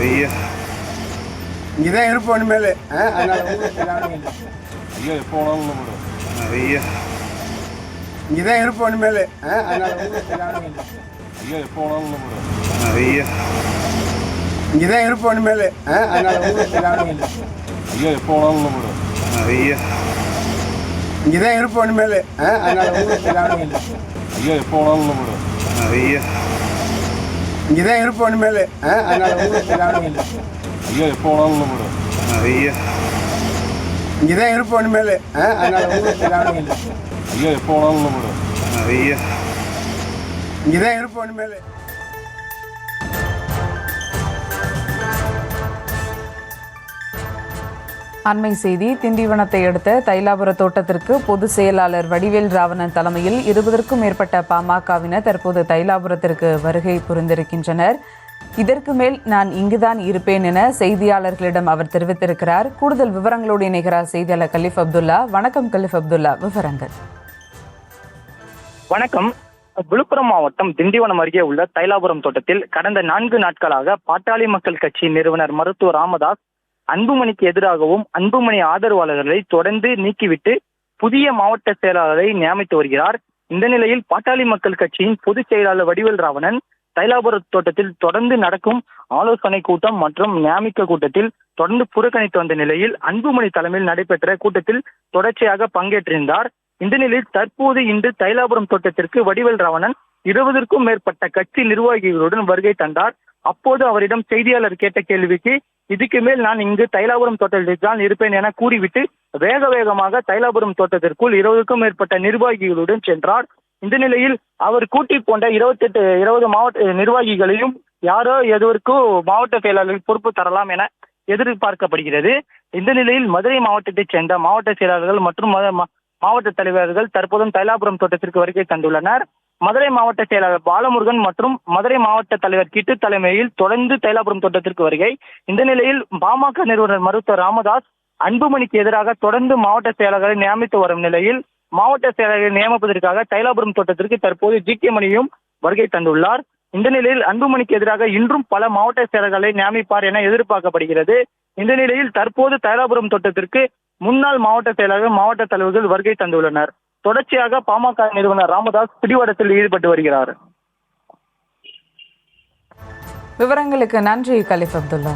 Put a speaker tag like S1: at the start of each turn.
S1: ஐயா
S2: இங்கதான் இருப்போம் இனிமேல்.
S1: ஐயா எப்போ வேணாலும் போடும். ஐயா
S2: இங்கதான் இருப்போம் இனிமேல்.
S1: ஐயா எப்போ வேணாலும் போடும். ஐயா
S2: இங்கதான் இருப்போம் இனிமேல்.
S1: ஐயா எப்போ வேணாலும் போடும். ஐயா
S2: இங்கதான் இருப்போம் இனிமேல்.
S1: ஐயா எப்போ வேணாலும் போடும். ஐயா
S2: இங்கதான் இருப்போம் இனிமேல்.
S1: ஐயா எப்போ வேணாலும் போடும். ஐயா
S2: இங்கதான் இருப்போம் இனிமேல்.
S1: ஐயா எப்போ வேணாலும் போடும். ஐயா
S2: இங்கதான் இருப்போம் இனிமேல்.
S3: அண்மை செய்தி. திண்டிவனத்தை அடுத்த தைலாபுர தோட்டத்திற்கு பொதுச் செயலாளர் வடிவேல் ராவணன் தலைமையில் 20க்கும் மேற்பட்ட பாமகவினர் தற்போது தைலாபுரத்திற்கு வருகை புரிந்திருக்கின்றனர். இதற்கு மேல் நான் இங்குதான் இருப்பேன் என செய்தியாளர்களிடம் அவர் தெரிவித்திருக்கிறார். கூடுதல் விவரங்களோடு இணைகிறார் செய்தியாளர் கலீஃப் அப்துல்லா. வணக்கம் கலீஃப் அப்துல்லா, விவரங்கள்.
S4: வணக்கம். விழுப்புரம் மாவட்டம் திண்டிவனம் அருகே உள்ள தைலாபுரம் தோட்டத்தில் கடந்த 4 நாட்களாக பாட்டாளி மக்கள் கட்சி நிறுவனர் மருத்துவர் ராமதாஸ் அன்புமணிக்கு எதிராகவும் அன்புமணி ஆதரவாளர்களை தொடர்ந்து நீக்கிவிட்டு புதிய மாவட்ட செயலாளரை நியமித்து வருகிறார். இந்த நிலையில் பாட்டாளி மக்கள் கட்சியின் பொதுச் செயலாளர் வடிவேல் ராவணன் தைலாபுர தோட்டத்தில் தொடர்ந்து நடக்கும் ஆலோசனை கூட்டம் மற்றும் நியமிக்க கூட்டத்தில் தொடர்ந்து புறக்கணித்து வந்த நிலையில் அன்புமணி தலைமையில் நடைபெற்ற கூட்டத்தில் தொடர்ச்சியாக பங்கேற்றிருந்தார். இந்த நிலையில் தற்போது இன்று தைலாபுரம் தோட்டத்திற்கு வடிவேல் ராவணன் 20க்கும் மேற்பட்ட கட்சி நிர்வாகிகளுடன் வருகை தந்தார். அப்போது அவரிடம் செய்தியாளர் கேட்ட கேள்விக்கு இதுக்கு மேல் நான் இங்கு தைலாபுரம் தோட்டத்தில் தான் இருப்பேன் என கூறிவிட்டு வேக வேகமாக தைலாபுரம் தோட்டத்திற்குள் 20க்கும் மேற்பட்ட நிர்வாகிகளுடன் சென்றார். இந்த நிலையில் அவர் கூட்டி போன்ற 20 மாவட்ட நிர்வாகிகளையும் யாரோ எதற்கும் மாவட்ட செயலாளர்கள் பொறுப்பு தரலாம் என எதிர்பார்க்கப்படுகிறது. இந்த நிலையில் மதுரை மாவட்டத்தைச் சேர்ந்த மாவட்ட செயலாளர்கள் மற்றும் மாவட்ட தலைவர்கள் தற்போதும் தைலாபுரம் தோட்டத்திற்கு வருகை தந்துள்ளனர். மதுரை மாவட்ட செயலாளர் பாலமுருகன் மற்றும் மதுரை மாவட்ட தலைவர் கிட்டு தலைமையில் தொடர்ந்து தைலாபுரம் தோட்டத்திற்கு வருகை. இந்த நிலையில் பாமக நிறுவனர் மருத்துவர் ராமதாஸ் அன்புமணிக்கு எதிராக தொடர்ந்து மாவட்ட செயலாளர்களை நியமித்து வரும் நிலையில் மாவட்ட செயலாளர்களை நியமிப்பதற்காக தைலாபுரம் தோட்டத்திற்கு தற்போது ஜி.கே. மணியும் வருகை தந்துள்ளார். இந்த நிலையில் அன்புமணிக்கு எதிராக இன்றும் பல மாவட்ட செயலாளர்களை நியமிப்பார் என எதிர்பார்க்கப்படுகிறது. இந்த நிலையில் தற்போது தைலாபுரம் தோட்டத்திற்கு முன்னாள் மாவட்ட செயலாளர்கள் மாவட்ட தலைவர்கள் வருகை தந்துள்ளனர். தொடர்ச்சியாக பாமக நிறுவனர் ராமதாஸ் பிடிவாதத்தில் ஈடுபட்டு வருகிறார்.
S3: விவரங்களுக்கு நன்றி கலீஃப் அப்துல்லா.